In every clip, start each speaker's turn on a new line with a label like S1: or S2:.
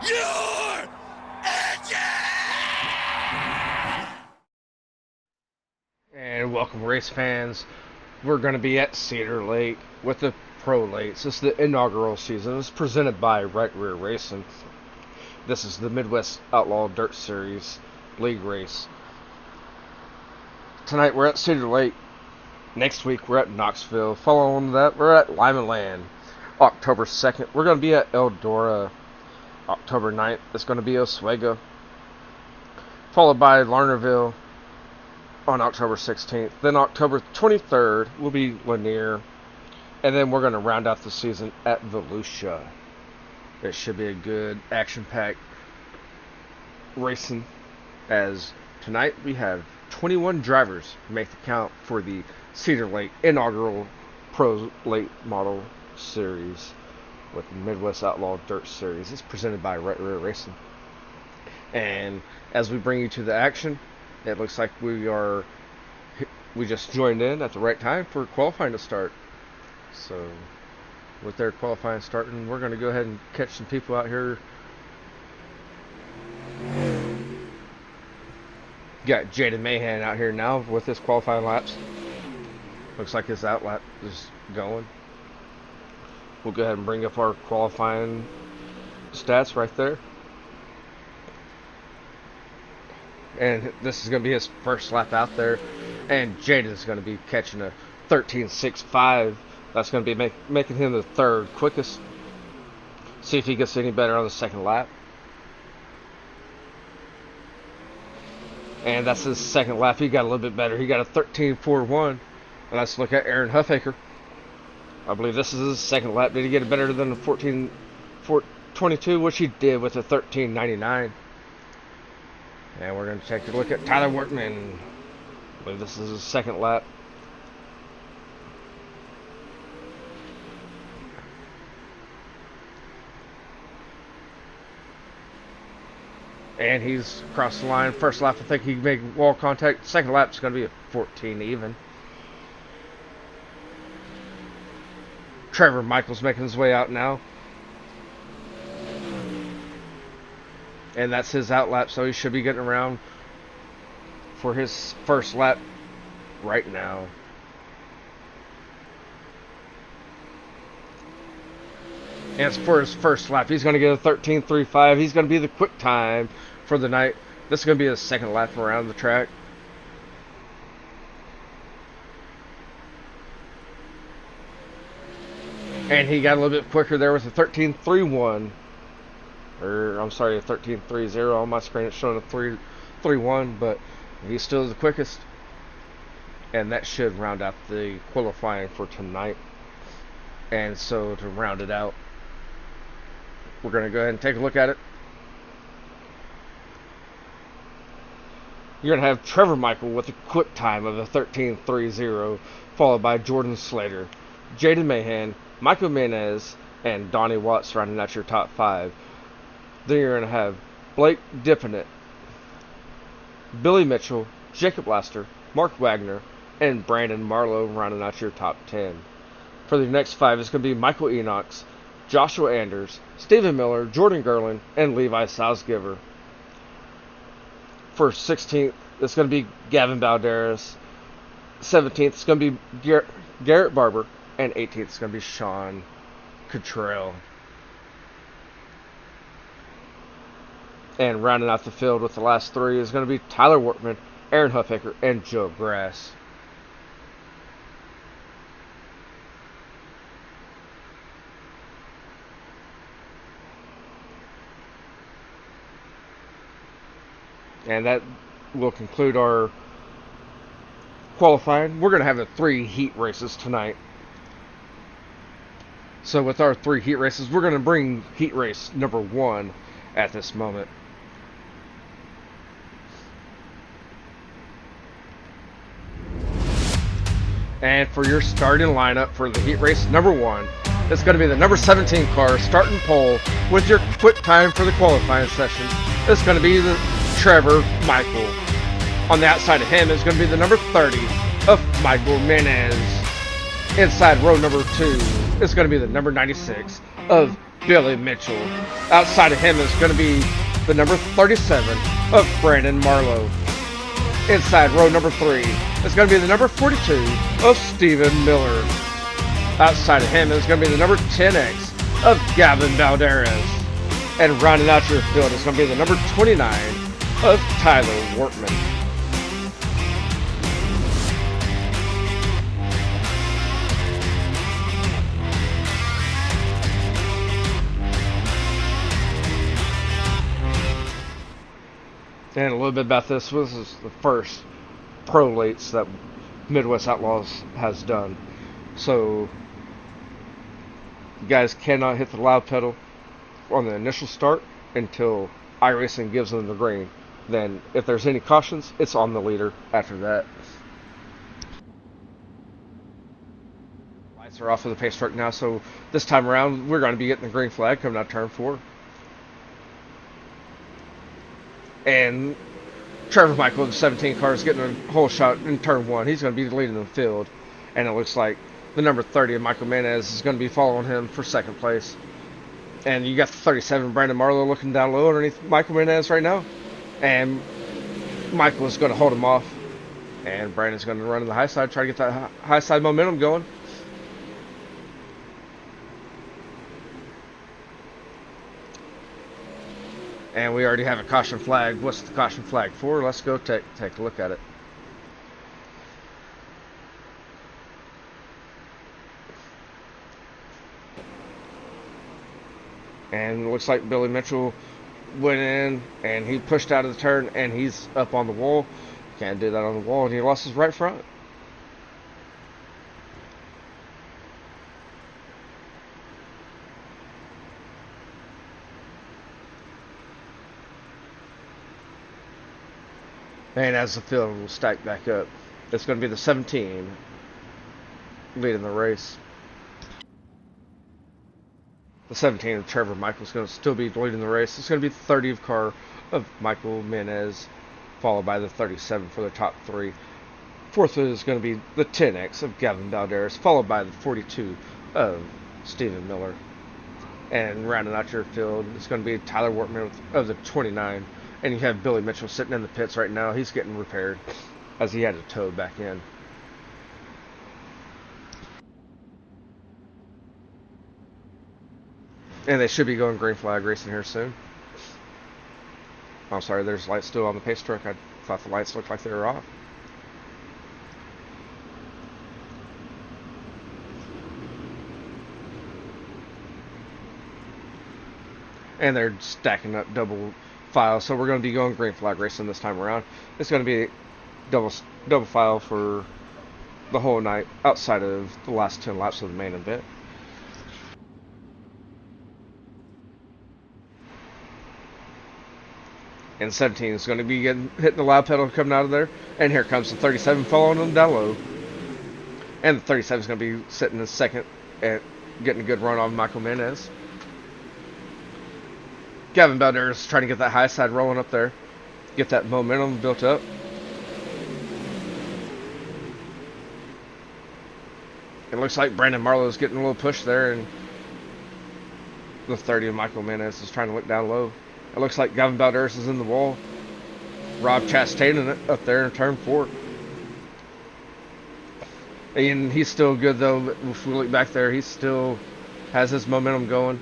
S1: your engine!
S2: And welcome, race fans. We're going to be at Cedar Lake with the Pro Lates. This is the inaugural season. It's presented by Right Rear Racing. This is the Midwest Outlaw Dirt Series League race. Tonight we're at Cedar Lake. Next week we're at Knoxville. Following that, we're at Lima Land. October 2nd, we're going to be at Eldora. October 9th, it's going to be Oswego. Followed by Lernerville on October 16th. Then October 23rd will be Lanier. And then we're going to round out the season at Volusia. It should be a good action-packed racing, as tonight we have 21 drivers make the count for the Cedar Lake inaugural Pro Late Model Series with the Midwest Outlaw Dirt Series. It's presented by Right Rear Racing. And as we bring you to the action, it looks like we just joined in at the right time for qualifying to start. So with their qualifying starting, we're going to go ahead and catch some people out here. Got Jaden Mahan out here now with his qualifying laps. Looks like his outlap is going. We'll go ahead and bring up our qualifying stats right there. And this is going to be his first lap out there. And Jaden's going to be catching a 13.65. That's going to be making him the third quickest. See if he gets any better on the second lap. And that's his second lap. He got a little bit better. He got a 13.41. And let's look at Aaron Huffaker. I believe this is his second lap. Did he get it better than the 14.22, which he did with a 13.99? And we're going to take a look at Tyler Workman. I believe this is his second lap. And he's crossed the line. First lap, I think he made wall contact. Second lap is going to be a 14 even. Trevor Michaels making his way out now. And that's his out lap, so he should be getting around for his first lap right now. And as for his first lap, he's going to get a 13.35. He's going to be the quick time for the night. This is going to be his second lap around the track. And he got a little bit quicker there with a 13.31. Or, I'm sorry, a 13.30 on my screen. It's showing a 3.31, but he's still the quickest. And that should round out the qualifying for tonight. And so, to round it out, we're going to go ahead and take a look at it. You're going to have Trevor Michael with a quick time of a 13.30, followed by Jordan Slater, Jaden Mahan, Michael Menez, and Donnie Watts rounding out your top five. Then you're going to have Blake Dippenet, Billy Mitchell, Jacob Laster, Mark Wagner, and Brandon Marlowe rounding out your top 10. For the next five, it's going to be Michael Enox, Joshua Anders, Stephen Miller, Jordan Gerlin, and Levi Salzgiver. For 16th, it's going to be Gavin Balderas. 17th, it's going to be Garrett Barber. And 18th, it's going to be Sean Cottrell. And rounding out the field with the last three is going to be Tyler Workman, Aaron Huffaker, and Joe Grass. And that will conclude our qualifying. We're going to have the 3 heat races tonight. So with our 3 heat races, we're going to bring heat race number 1 at this moment. And for your starting lineup for the heat race number 1, it's going to be the number 17 car starting pole with your quick time for the qualifying session. It's going to be the Trevor Michael. On the outside of him is going to be the number 30 of Michael Menez. Inside row number 2 is going to be the number 96 of Billy Mitchell. Outside of him is going to be the number 37 of Brandon Marlowe. Inside row number 3 is going to be the number 42 of Stephen Miller. Outside of him is going to be the number 10X of Gavin Valderez. And rounding out your field is going to be the number 29 of Tyler Wortman. And a little bit about this. This is the first pro lates that Midwest Outlaws has done. So you guys cannot hit the loud pedal on the initial start until iRacing gives them the green. Then if there's any cautions, it's on the leader after that. Lights are off of the pace truck now, so this time around we're going to be getting the green flag coming out turn 4. And Trevor Michael, the 17 car, is getting a whole shot in turn 1. He's going to be leading the field. And it looks like the number 30 of Michael Menez is going to be following him for second place. And you got the 37, Brandon Marlowe, looking down low underneath Michael Menez right now. And Michael is going to hold him off. And Brandon's going to run to the high side, try to get that high side momentum going. And we already have a caution flag. What's the caution flag for? Let's go take a look at it. And it looks like Billy Mitchell went in and he pushed out of the turn and he's up on the wall. Can't do that on the wall, and he lost his right front. And as the field will stack back up, it's going to be the 17 leading the race. The 17 of Trevor Michael is going to still be leading the race. It's going to be the 30 of car of Michael Menez, followed by the 37 for the top 3. Fourth is going to be the 10X of Gavin Valderez, followed by the 42 of Stephen Miller. And rounding out your field, it's going to be Tyler Wortman of the 29. And you have Billy Mitchell sitting in the pits right now. He's getting repaired as he had to tow back in. And they should be going green flag racing here soon. I'm sorry, there's lights still on the pace truck. I thought the lights looked like they were off. And they're stacking up double file, so we're going to be going green flag racing this time around. It's going to be double file for the whole night outside of the last 10 laps of the main event. And 17 is going to be hitting the loud pedal coming out of there. And here comes the 37 following them down low. And the 37 is going to be sitting in second and getting a good run on Michael Menez. Gavin Valderez is trying to get that high side rolling up there. Get that momentum built up. It looks like Brandon Marlowe is getting a little push there. And the 30 of Michael Menez is trying to look down low. It looks like Gavin Valderez is in the wall. Rob Chastain up there in turn 4. And he's still good though. If we look back there, he still has his momentum going.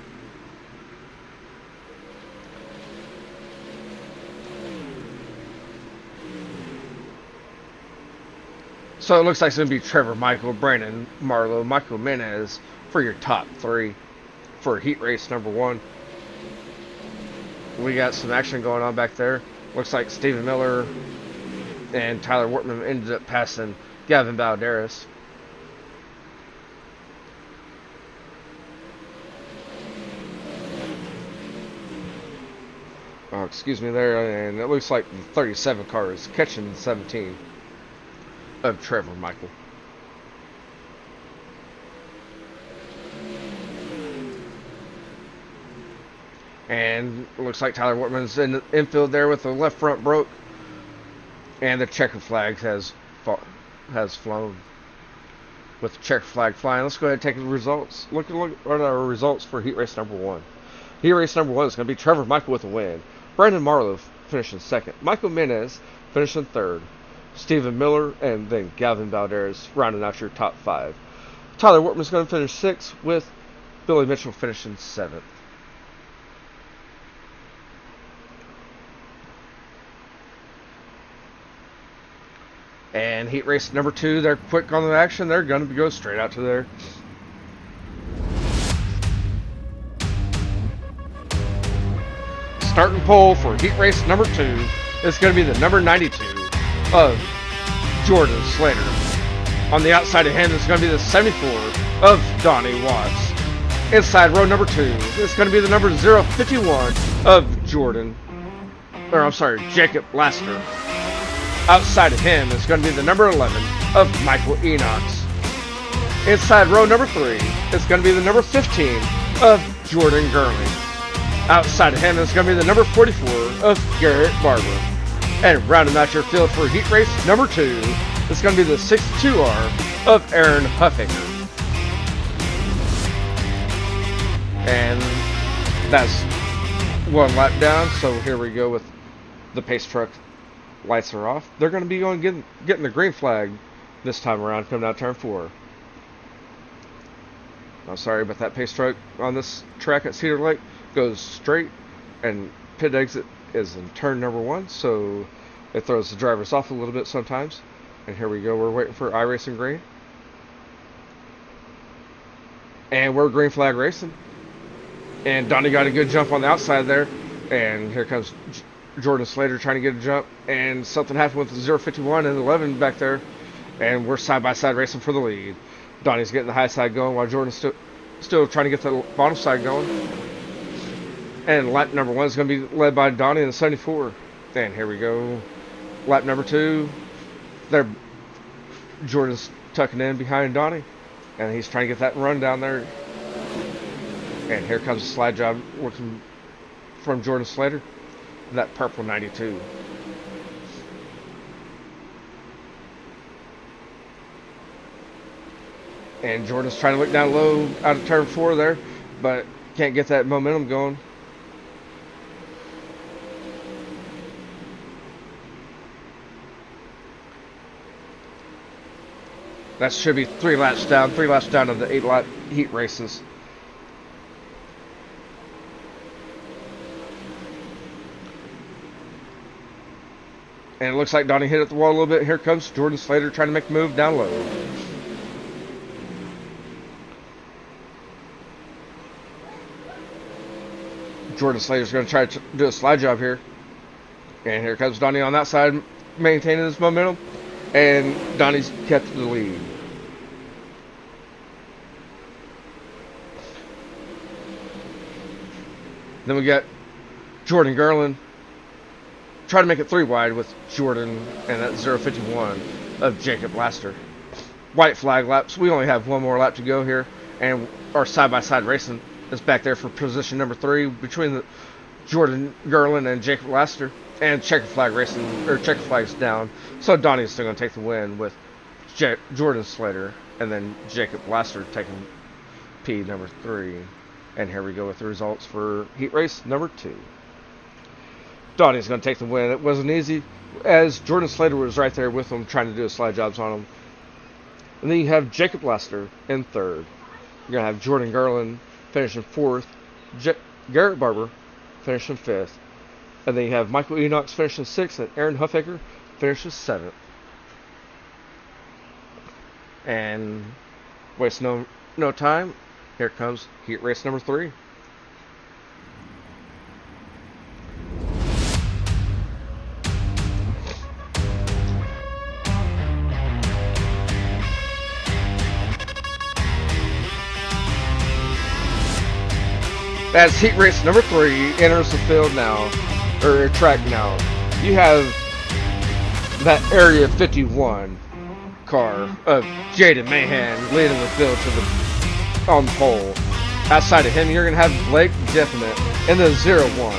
S2: So it looks like it's going to be Trevor Michael, Brandon Marlowe, Michael Menez for your top 3 for heat race number 1. We got some action going on back there. Looks like Stephen Miller and Tyler Wortman ended up passing Gavin Valderez. Oh, excuse me there. And it looks like the 37 car is catching the 17 of Trevor Michael. And it looks like Tyler Wortman's in the infield there with the left front broke. And the checker flag has flown. with the checker flag flying. Let's go ahead and take the results. Look at our results for heat race number 1. Heat race number 1 is going to be Trevor Michael with a win. Brandon Marlowe finishing second. Michael Menez finishing third. Stephen Miller and then Galvin Valdez rounding out your top 5. Tyler Wortman's going to finish 6th with Billy Mitchell finishing 7th. And heat race number 2, they're quick on the action. They're going to go straight out to there. Starting pole for heat race number 2 is going to be the number 92 of Jordan Slater. On the outside of him is going to be the 74 of Donnie Watts. Inside row number 2 is going to be the number 051 of Jacob Laster. Outside of him is going to be the number 11 of Michael Enox. Inside row number 3 is going to be the number 15 of Jordan Gurley. Outside of him is going to be the number 44 of Garrett Barber. And rounding out your field for heat race number 2 is going to be the 62R of Aaron Huffaker. And that's 1 lap down, so here we go with the pace truck. Lights are off. They're going to be getting the green flag this time around, coming out turn 4. I'm sorry, but that pace truck on this track at Cedar Lake goes straight, and pit exit is in turn number 1, so it throws the drivers off a little bit sometimes. And here we go. We're waiting for iRacing green, and we're green flag racing. And Donnie got a good jump on the outside there, and here comes Jordan Slater trying to get a jump, and something happened with the 051 and 11 back there, and we're side by side racing for the lead. Donnie's getting the high side going while Jordan's still trying to get the bottom side going. And lap number 1 is going to be led by Donnie in the 74. And here we go. Lap number 2, there Jordan's tucking in behind Donnie, and he's trying to get that run down there. And here comes a slide job working from Jordan Slater. That purple 92. And Jordan's trying to look down low out of turn 4 there, but can't get that momentum going. That should be 3 laps down of the 8 lap heat races. And it looks like Donnie hit at the wall a little bit. Here comes Jordan Slater trying to make a move down low. Jordan Slater's going to try to do a slide job here. And here comes Donnie on that side, maintaining his momentum. And Donnie's kept the lead. Then we got Jordan Garland try to make it 3 wide with Jordan and that 051 of Jacob Laster. White flag laps. We only have 1 more lap to go here, and our side-by-side racing is back there for position number 3 between the Jordan Garland and Jacob Laster. And checker flag racing, or checker flags down. So Donnie's still going to take the win with Jordan Slater and then Jacob Laster taking P number 3. And here we go with the results for heat race number 2. Donnie's going to take the win. It wasn't easy, as Jordan Slater was right there with him trying to do slide jobs on him. And then you have Jacob Laster in 3rd. You're going to have Jordan Garland finishing 4th. Garrett Barber finishing 5th. And then you have Michael Enox finishing 6th, and Aaron Huffaker finishes 7th. And waste no time. Here comes heat race number 3. As heat race number 3 enters the field now, or track now, you have that Area 51 car of Jaden Mahan leading the field on the pole. Outside of him, you're going to have Blake Definite in the 01.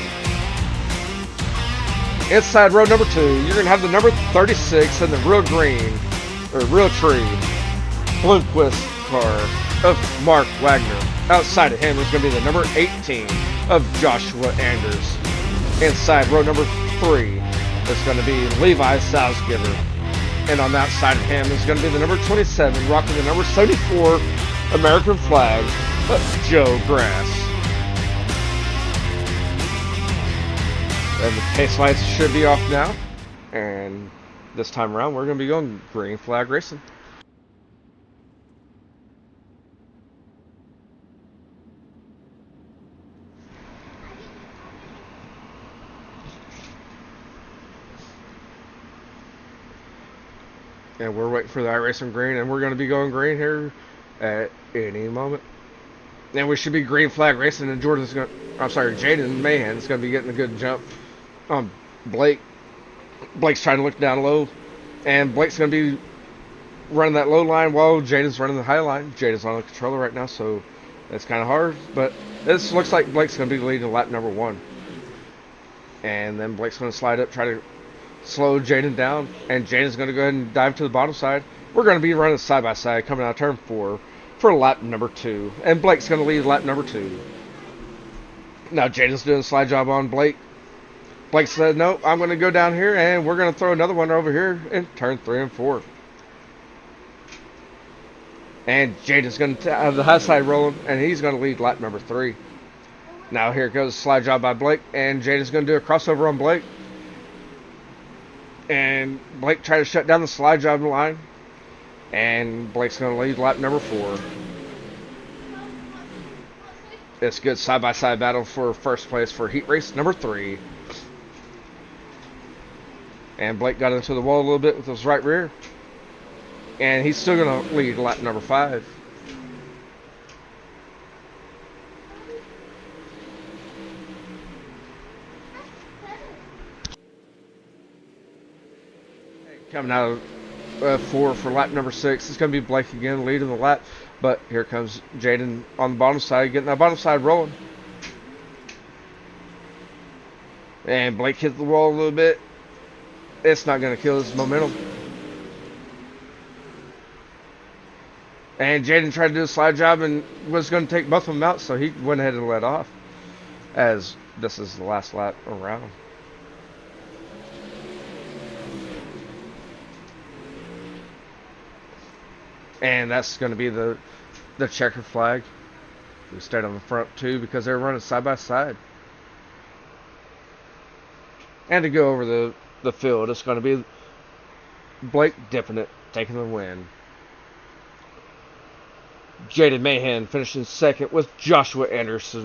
S2: Inside row number 2, you're going to have the number 36 in the real green, or real tree, Bloomquist car of Mark Wagner. Outside of him is going to be the number 18 of Joshua Anders. Inside row number 3 is going to be Levi Salzgiver. And on that side of him is going to be the number 27, rocking the number 74 American flag of Joe Grass. And the pace lights should be off now. And this time around, we're going to be going green flag racing. And we're waiting for the iRacing green, and we're going to be going green here at any moment. And we should be green flag racing, and Jaden Mahan is going to be getting a good jump on Blake. Blake's trying to look down low, and Blake's going to be running that low line while Jaden's running the high line. Jaden's on the controller right now, so it's kind of hard, but this looks like Blake's going to be leading lap number 1. And then Blake's going to slide up, try to slow Jaden down, and Jaden's going to go ahead and dive to the bottom side. We're going to be running side by side coming out of turn 4 for lap number 2, and Blake's going to lead lap number 2. Now Jaden's doing a slide job on Blake. Blake said, no, I'm going to go down here, and we're going to throw another one over here in turn 3 and 4. And Jaden's going to have the high side rolling, and he's going to lead lap number 3. Now here goes a slide job by Blake, and Jaden's going to do a crossover on Blake. And Blake tried to shut down the slide job line. And Blake's going to lead lap number 4. It's a good side-by-side battle for first place for heat race number 3. And Blake got into the wall a little bit with his right rear. And he's still going to lead lap number 5. Coming out of 4 for lap number 6. It's going to be Blake again leading the lap. But here comes Jaden on the bottom side, getting that bottom side rolling. And Blake hit the wall a little bit. It's not going to kill his momentum. And Jaden tried to do a slide job and was going to take both of them out, so he went ahead and let off. As this is the last lap around. And that's going to be the checker flag. We stayed on the front too because they were running side by side. And to go over the field, it's going to be Blake dipping it, taking the win. Jaden Mahan finishing second with Joshua Anders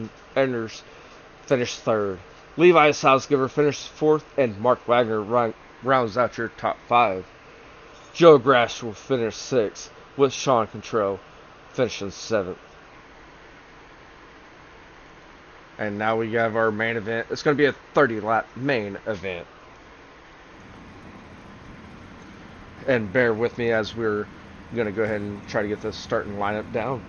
S2: finished third. Levi Salzgiver finished fourth, and Mark Wagner rounds out your top 5. Joe Grass will finish 6th, with Sean Contrell finishing 7th. And now we have our main event. It's going to be a 30-lap main event. And bear with me as we're going to go ahead and try to get this starting lineup down.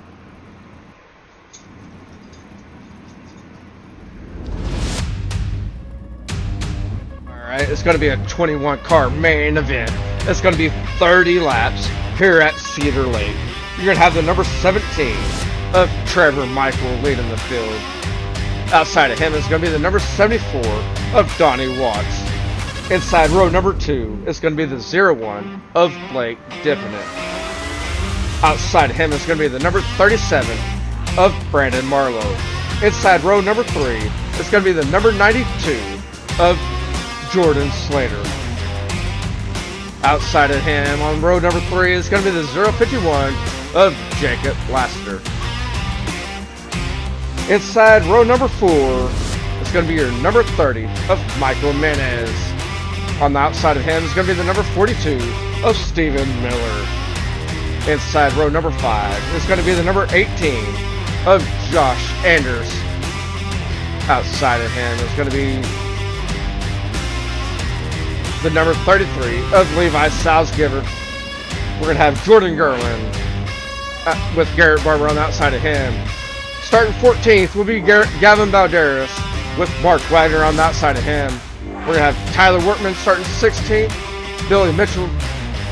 S2: Alright, it's going to be a 21-car main event. It's going to be 30 laps here at Cedar Lake. You're going to have the number 17 of Trevor Michael leading the field. Outside of him is going to be the number 74 of Donnie Watts. Inside row number 2 is going to be the 01 of Blake dipping it. Outside of him is going to be the number 37 of Brandon Marlowe. Inside row number 3 is going to be the number 92 of Jordan Slater. Outside of him on row number 3 is going to be the 051 of Jacob Laster. Inside row number 4 is going to be your number 30 of Michael Menez. On the outside of him is going to be the number 42 of Stephen Miller. Inside row number 5 is going to be the number 18 of Josh Anders. Outside of him is going to be the number 33 of Levi Salzgiver. We're going to have Jordan Gerlin with Garrett Barber on the outside of him. Starting 14th will be Gavin Balderas with Mark Wagner on the outside of him. We're going to have Tyler Wortman starting 16th, Billy Mitchell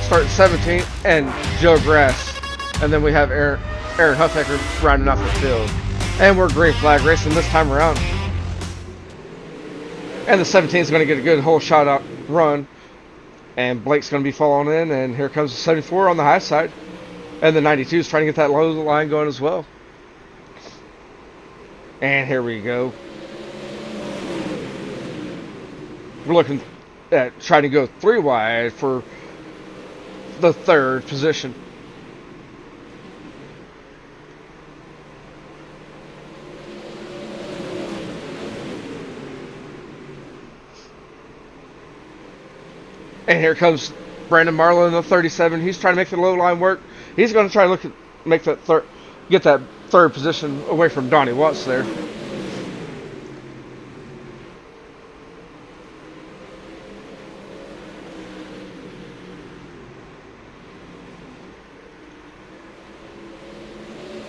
S2: starting 17th, and Joe Grass And then we have Aaron Huffaker rounding off the field. And we're green flag racing this time around. And the 17 is going to get a good whole shot out run. And Blake's going to be following in. And here comes the 74 on the high side. And the 92 is trying to get that low line going as well. And here we go. We're looking at trying to go 3 wide for the 3rd position. And here comes Brandon Marlowe in the 37. He's trying to make the low line work. He's going to try to make that get that 3rd position away from Donnie Watts there.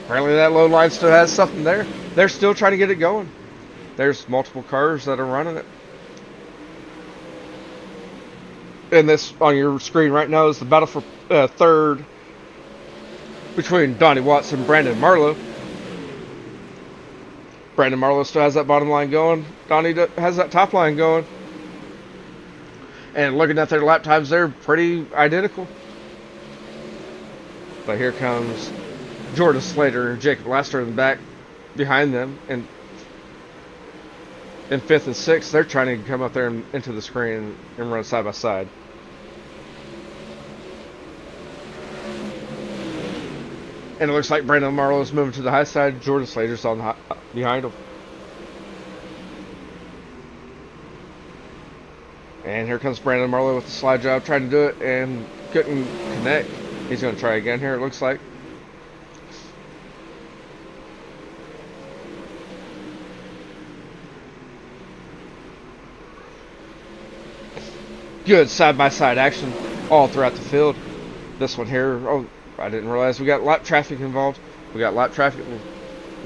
S2: Apparently that low line still has something there. They're still trying to get it going. There's multiple cars that are running it. And this on your screen right now is the battle for 3rd between Donnie Watts and Brandon Marlowe. Brandon Marlowe still has that bottom line going. Donnie has that top line going. And looking at their lap times, they're pretty identical. But here comes Jordan Slater and Jacob Laster in the back behind them. And in 5th and 6th, they're trying to come up there and into the screen and run side by side. And it looks like Brandon Marlowe is moving to the high side. Jordan Slater's on the behind him. And here comes Brandon Marlowe with the slide job, trying to do it and couldn't connect. He's going to try again here, it looks like. Good side-by-side action all throughout the field. This one here, oh, I didn't realize we got lap traffic involved. We got lap traffic.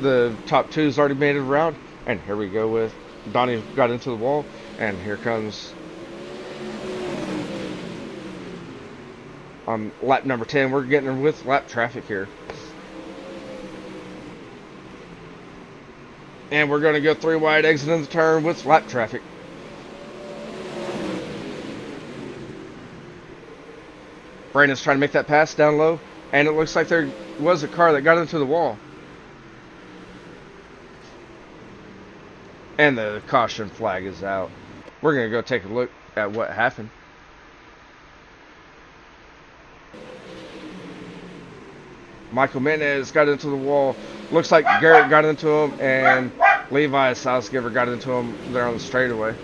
S2: The top 2's already made it around. And here we go with Donnie got into the wall. And here comes on lap number 10. We're getting with lap traffic here. And we're going to go 3 wide, exiting the turn with lap traffic. Brandon's trying to make that pass down low, and it looks like there was a car that got into the wall. And the caution flag is out. We're going to go take a look at what happened. Michael Mendez got into the wall. Looks like Garrett got into him, and Levi Salzgiver got into him there on the straightaway.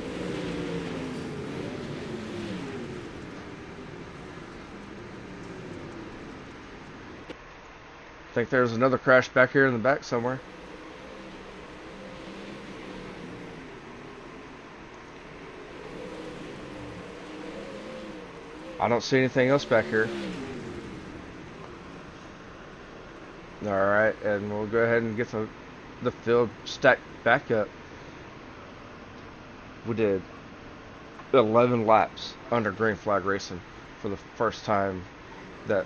S2: I think there's another crash back here in the back somewhere. I don't see anything else back here. Alright, and we'll go ahead and get the field stacked back up. We did 11 laps under green flag racing for the first time that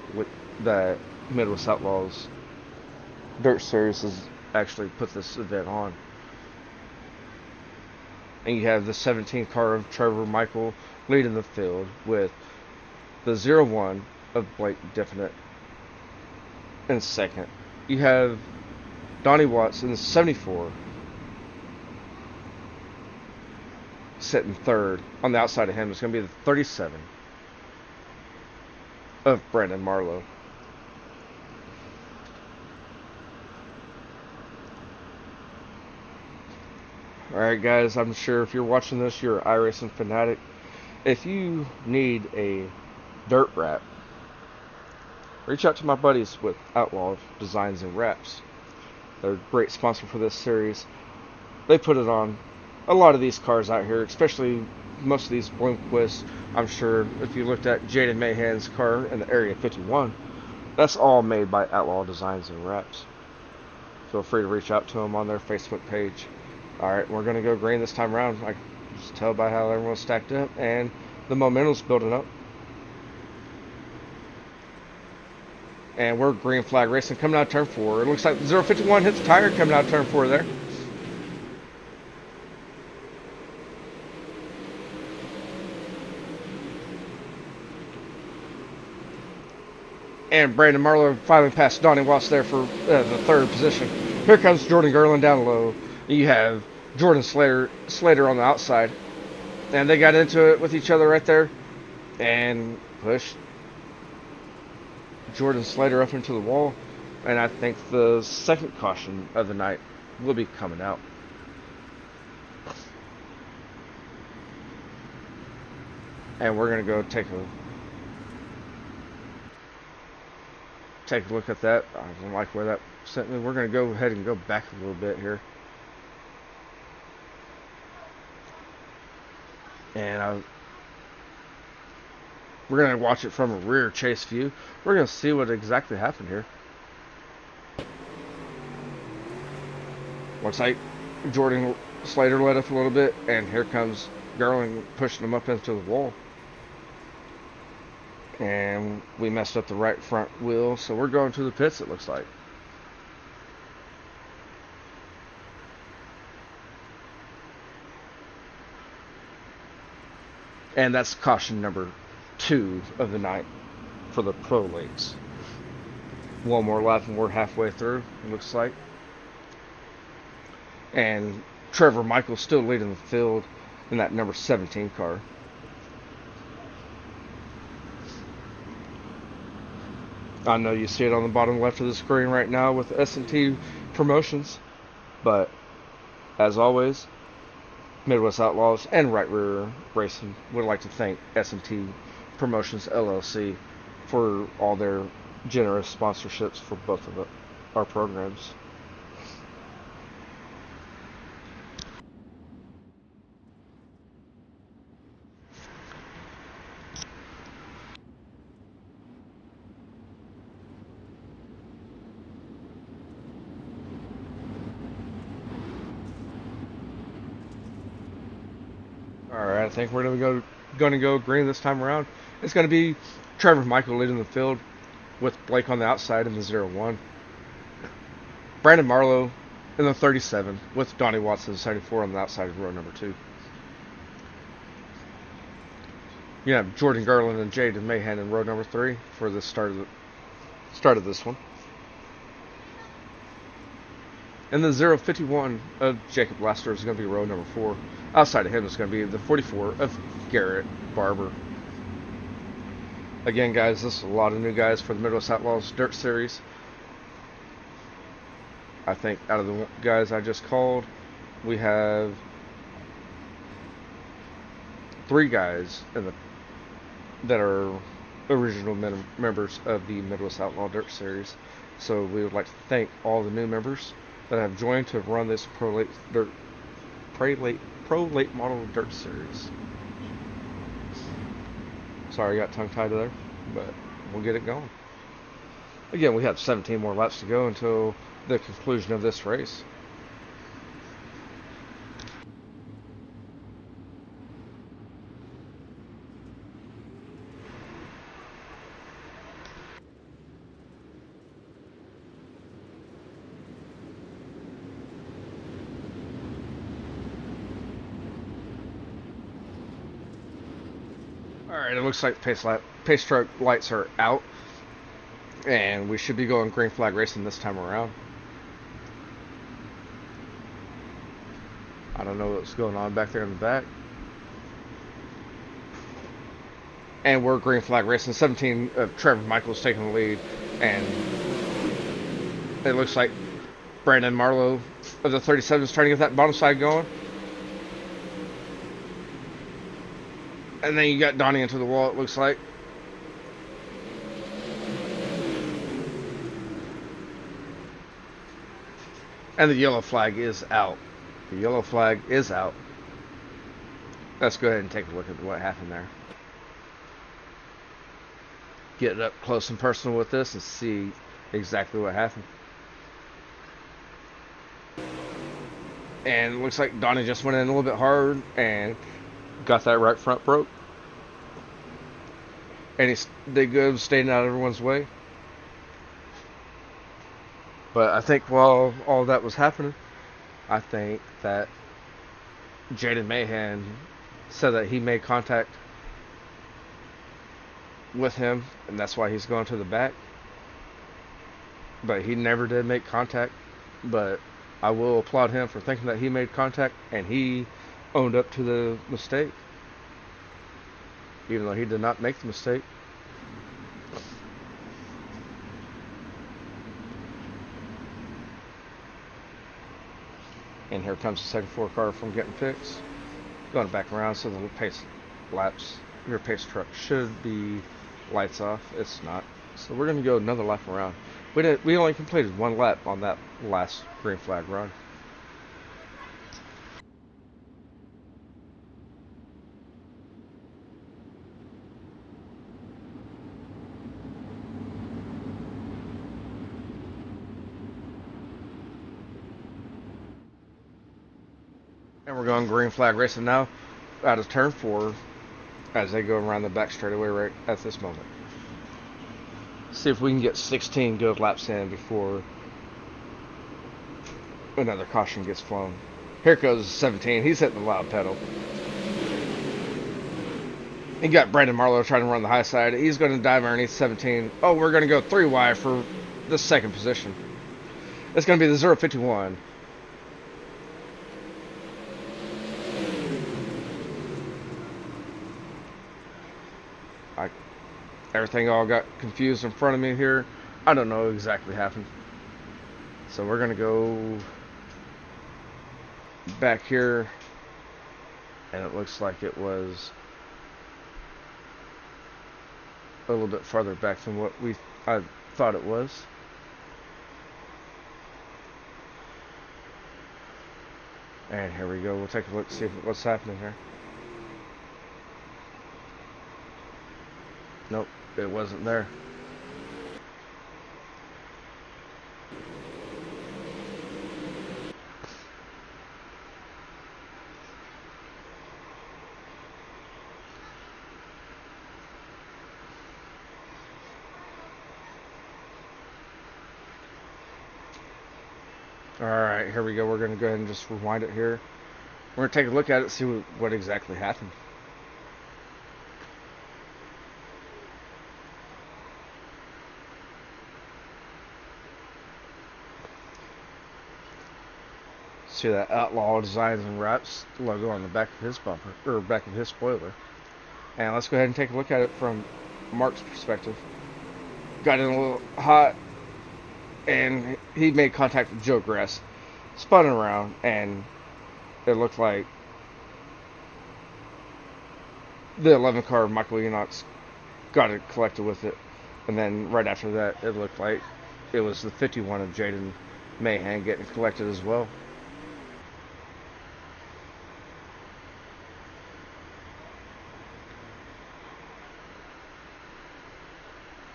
S2: Midwest Outlaws Dirt Series has actually put this event on. And you have the 17 car of Trevor Michael leading the field with the 01 of Blake Definite in 2nd. You have Donnie Watts in the 74 sitting 3rd. On the outside of him is going to be the 37 of Brandon Marlowe. Alright guys, I'm sure if you're watching this, you're an iRacing fanatic. If you need a dirt wrap, reach out to my buddies with Outlaw Designs and Wraps. They're a great sponsor for this series. They put it on a lot of these cars out here, especially most of these Bloomquist. I'm sure if you looked at Jaden Mahan's car in the Area 51, that's all made by Outlaw Designs and Wraps. Feel free to reach out to them on their Facebook page. Alright, we're going to go green this time around. I can just tell by how everyone's stacked up and the momentum's building up. And we're green flag racing coming out of turn 4. It looks like 051 hits the tire coming out of turn 4 there. And Brandon Marlowe finally passed Donnie Watts there for the third position. Here comes Jordan Gerlin down low. You have Jordan Slater on the outside. And they got into it with each other right there. And pushed Jordan Slater up into the wall. And I think the second caution of the night will be coming out. And we're going to go take a look at that. I don't like where that sent me. We're going to go ahead and go back a little bit here. And we're going to watch it from a rear chase view. We're going to see what exactly happened here. Looks like Jordan Slater let up a little bit, and here comes Gerling pushing him up into the wall. And we messed up the right front wheel, so we're going to the pits, it looks like. And that's caution number 2 of the night for the pro lates. One more lap and we're halfway through, it looks like. And Trevor Michaels still leading the field in that number 17 car. I know you see it on the bottom left of the screen right now with S&T Promotions, but as always, Midwest Outlaws and Right Rear Racing would like to thank S&T Promotions LLC for all their generous sponsorships for both of our programs. Alright, I think we're going to go green this time around. It's going to be Trevor Michael leading the field with Blake on the outside in the 0-1. Brandon Marlowe in the 37 with Donnie Watson in the 74 on the outside of row number 2. You have Jordan Garland and Jaden Mahan in row number 3 for the start of this one. And the 051 of Jacob Laster is going to be row number 4. Outside of him is going to be the 44 of Garrett Barber. Again, guys, this is a lot of new guys for the Midwest Outlaws Dirt Series. I think out of the guys I just called, we have 3 guys that are original members of the Midwest Outlaw Dirt Series. So we would like to thank all the new members that have joined to run this Pro Late Model Dirt Series. Sorry, I got tongue-tied there, but we'll get it going. Again, we have 17 more laps to go until the conclusion of this race. Alright, it looks like pace truck lights are out, and we should be going green flag racing this time around. I don't know what's going on back there in the back. And we're green flag racing. 17 of Trevor Michaels taking the lead, and it looks like Brandon Marlowe of the 37 is trying to get that bottom side going. And then you got Donnie into the wall, it looks like. And the yellow flag is out. The yellow flag is out. Let's go ahead and take a look at what happened there. Get up close and personal with this and see exactly what happened. And it looks like Donnie just went in a little bit hard and got that right front broke. And they go staying out of everyone's way. But I think while all that was happening, I think that Jaden Mahan said that he made contact with him, and that's why he's going to the back. But he never did make contact. But I will applaud him for thinking that he made contact, and he owned up to the mistake, even though he did not make the mistake. And here comes the second floor car from getting fixed. Going back around, so the pace laps, your pace truck should be lights off. It's not. So we're going to go another lap around. We only completed one lap on that last green flag run. And we're going green flag racing now out of turn 4 as they go around the back straightaway right at this moment. See if we can get 16 good laps in before another caution gets flown. Here goes 17. He's hitting the loud pedal. He got Brandon Marlowe trying to run the high side. He's going to dive underneath 17. Oh, we're going to go 3 wide for the second position. It's going to be the 051. Everything all got confused in front of me here. I don't know exactly what happened. So we're going to go back here. And it looks like it was a little bit farther back than what I thought it was. And here we go. We'll take a look, see what's happening here. Nope, it wasn't there. Alright, here we go. We're going to go ahead and just rewind it here. We're going to take a look at it, see what exactly happened. See that Outlaw Designs and Wraps logo on the back of his bumper, or back of his spoiler. And let's go ahead and take a look at it from Mark's perspective. Got in a little hot, and he made contact with Joe Grass. Spun around, and it looked like the 11 car of Michael Enoch's got it collected with it. And then right after that, it looked like it was the 51 of Jaden Mahan getting collected as well.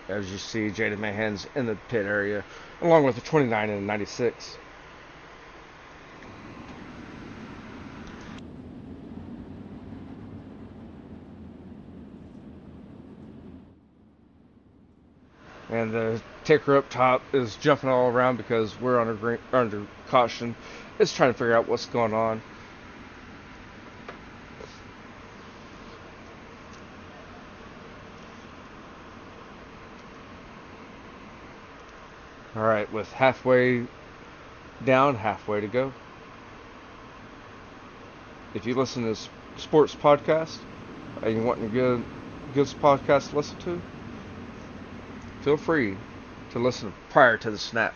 S2: As you see, Jaden Mahan's in the pit area, along with the 29 and the 96. And the ticker up top is jumping all around because we're under caution. It's trying to figure out what's going on. Alright, with halfway down, halfway to go. If you listen to this sports podcast and you want a good podcast to listen to, feel free to listen prior to the snap.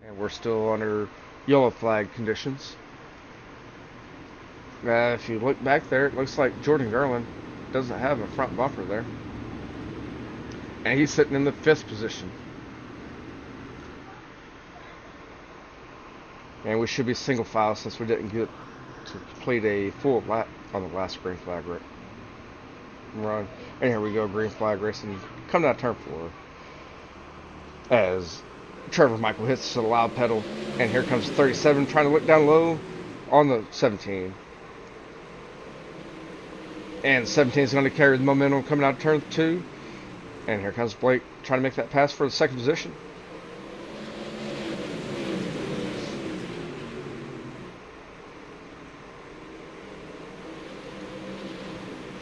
S2: And we're still under yellow flag conditions. If you look back there, it looks like Jordan Garland doesn't have a front bumper there. And he's sitting in the 5th position. And we should be single file since we didn't get to complete a full lap on the last green flag run. And here we go, green flag racing coming out of turn 4. As Trevor Michael hits the loud pedal, and here comes 37 trying to look down low on the 17. And 17 is going to carry the momentum coming out of turn 2. And here comes Blake trying to make that pass for the second position.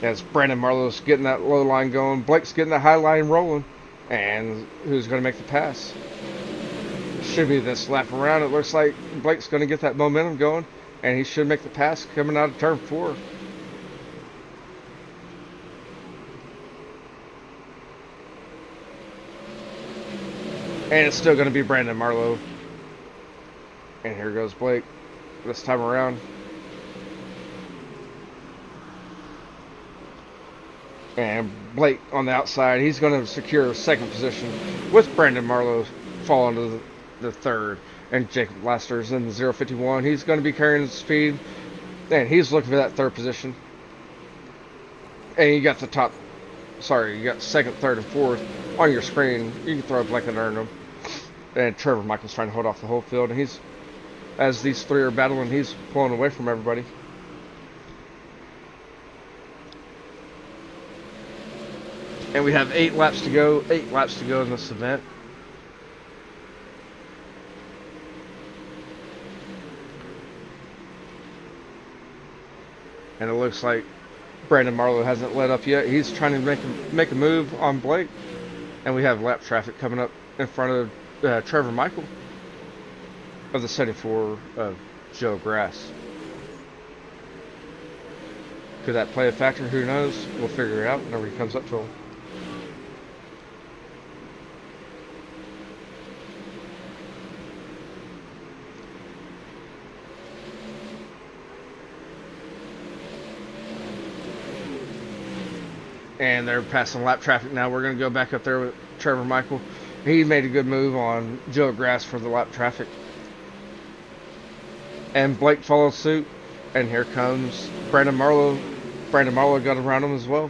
S2: As Brandon Marlowe's getting that low line going, Blake's getting that high line rolling. And who's going to make the pass? Should be this lap around. It looks like Blake's going to get that momentum going, and he should make the pass coming out of turn 4. And it's still going to be Brandon Marlowe. And here goes Blake this time around. And Blake on the outside, he's going to secure second position with Brandon Marlowe falling to the third. And Jacob Laster's in the 051. He's going to be carrying the speed, and he's looking for that third position. And you got you got second, third, and fourth on your screen. You can throw a Blake and earn them. And Trevor Michael's trying to hold off the whole field, and as these three are battling, he's pulling away from everybody. And we have 8 laps to go. 8 laps to go in this event. And it looks like Brandon Marlowe hasn't let up yet. He's trying to make a move on Blake. And we have lap traffic coming up in front of Trevor Michael of the 74 of Joe Grass. Could that play a factor? Who knows? We'll figure it out whenever he comes up to him. And they're passing lap traffic now. We're going to go back up there with Trevor Michael. He made a good move on Joe Grass for the lap traffic. And Blake follows suit. And here comes Brandon Marlowe. Brandon Marlowe got around him as well.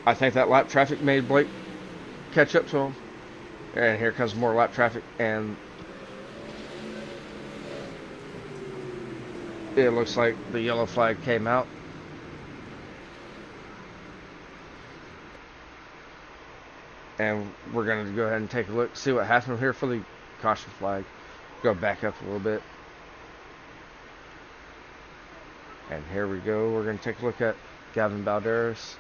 S2: I think that lap traffic made Blake catch up to him. And here comes more lap traffic. And it looks like the yellow flag came out. And we're going to go ahead and take a look, see what happened here for the caution flag. Go back up a little bit. And here we go. We're going to take a look at Gavin Balderas.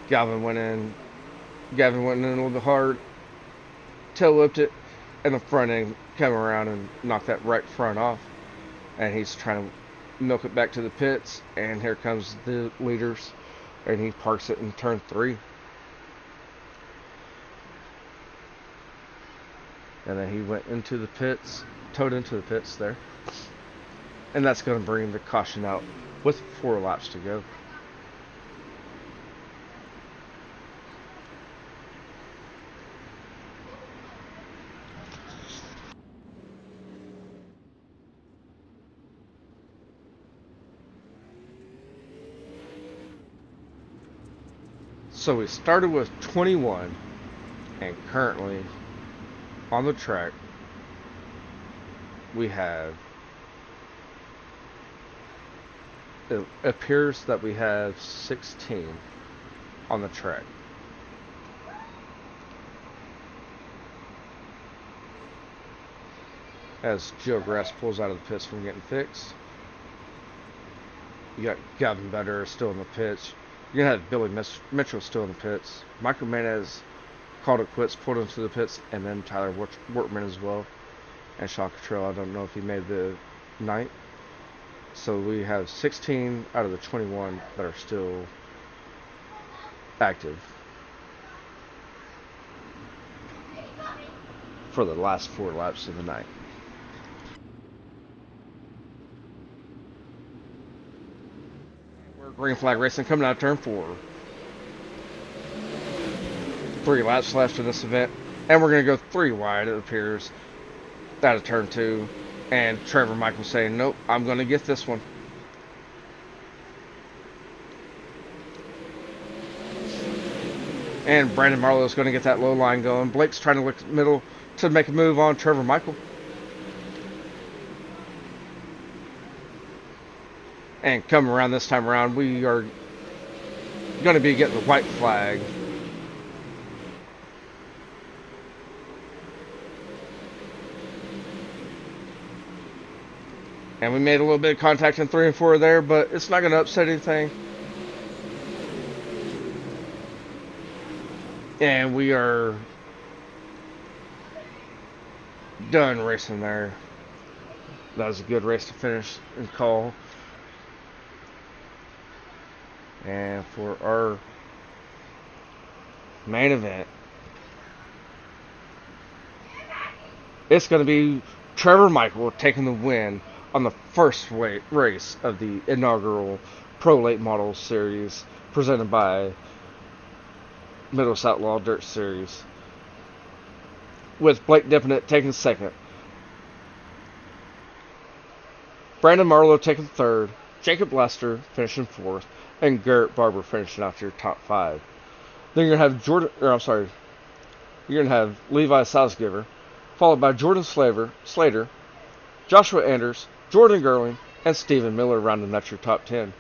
S2: Gavin went in a little bit hard. Tail whipped it. And the front end came around and knocked that right front off. And he's trying to milk it back to the pits. And here comes the leaders. And he parks it in turn 3. And then he went into the pits, towed into the pits there. And that's going to bring the caution out with 4 laps to go. So we started with 21, and currently on the track we have, it appears that we have 16 on the track. As Joe Grass pulls out of the pits from getting fixed. You got Gavin Better still in the pits. You're going to have Billy Mitchell still in the pits. Michael Manez called it quits, pulled into the pits, and then Tyler Workman as well. And Sean Cottrell, I don't know if he made the night. So we have 16 out of the 21 that are still active for the last 4 laps of the night. Green flag racing coming out of turn 4. 3 laps left in this event. And we're going to go 3 wide, it appears, out of turn 2. And Trevor Michael saying, nope, I'm going to get this one. And Brandon Marlowe's going to get that low line going. Blake's trying to look middle to make a move on Trevor Michael. And coming around this time around, we are going to be getting the white flag. And we made a little bit of contact in 3 and 4 there, but it's not going to upset anything. And we are done racing there. That was a good race to finish and call. And for our main event, it's going to be Trevor Michael taking the win on the first race of the inaugural Pro Late Model Series presented by Midwest Outlaw Dirt Series, with Blake Dippinett taking second, Brandon Marlowe taking third, Jacob Lester finishing fourth, and Garrett Barber finishing out your top 5. Then you're gonna have Levi Salzgiver, followed by Jordan Slater, Joshua Anders, Jordan Gerling, and Stephen Miller rounding out your top 10.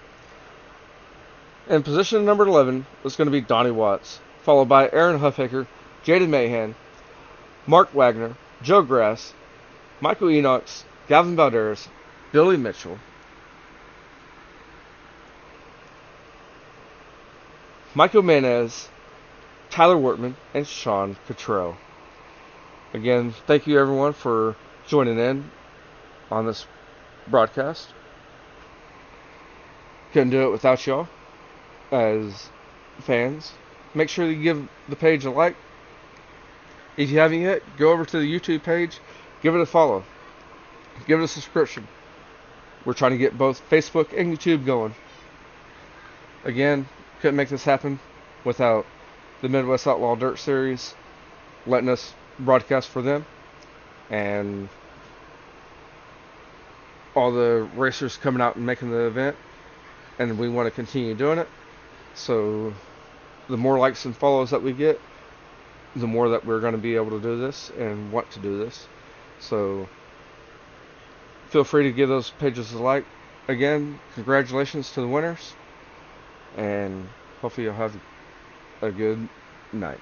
S2: In position number 11 is going to be Donnie Watts, followed by Aaron Huffaker, Jaden Mahan, Mark Wagner, Joe Grass, Michael Enox, Gavin Balderas, Billy Mitchell, Michael Manez, Tyler Wortman, and Sean Cottrell. Again, thank you everyone for joining in on this broadcast. Couldn't do it without y'all as fans. Make sure you give the page a like. If you haven't yet, go over to the YouTube page, give it a follow, give it a subscription. We're trying to get both Facebook and YouTube going. Again, couldn't make this happen without the Midwest Outlaw Dirt Series letting us broadcast for them, and all the racers coming out and making the event, and we want to continue doing it. So the more likes and follows that we get, the more that we're going to be able to do this and want to do this. So feel free to give those pages a like. Again, congratulations to the winners, and hopefully you'll have a good night.